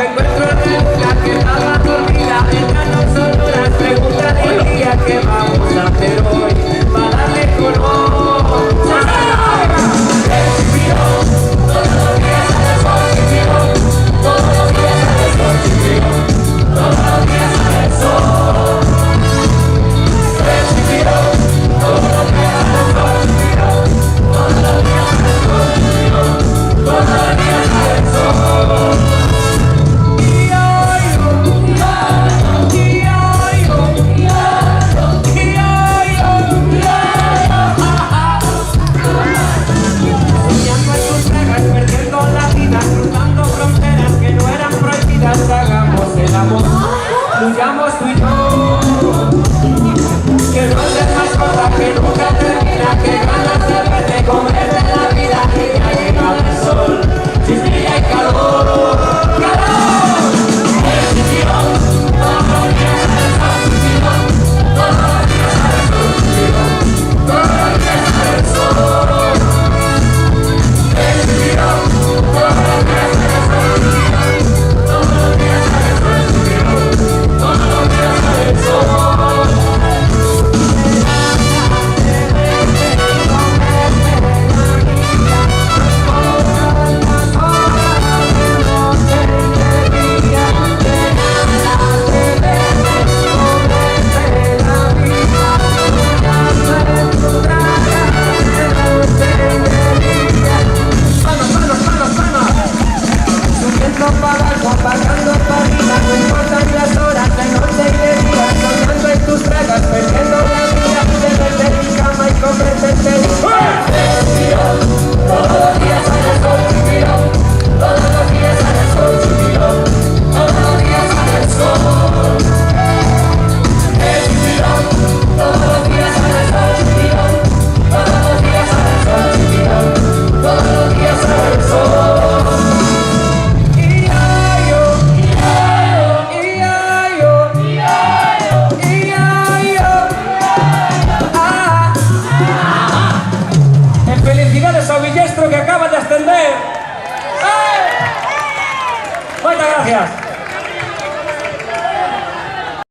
Me encuentro en el lugar que estaba dormida. Estas no son horas, pregunta del día que vamos a hacer hoy para darle color. Fluyamos tú y yo, que no haces más cosas que nunca termina, que ganas de verte, comerte la vida, que ya llega el sol, si brilla el calor, ¡calor! El tirón, todos los días sale el sol, todos los días sale el sol, todos los días sale el sol. El tirón, todos los días sale el sol, todos los días sale el sol. Apagando páginas, no importan las horas de noche y de día, soñando en tus bragas, perdiendo la vida, desde mi cama y convencerte. Todos los días sale el sol, chipirón, todos los días sale el sol, chipirón, todos los días sale el sol. Chipirón, todos los días sale el sol, chipirón, todos los días sale el sol, chipirón, todos los días sale el sol. Que acaba de ascender. ¡Muchas gracias!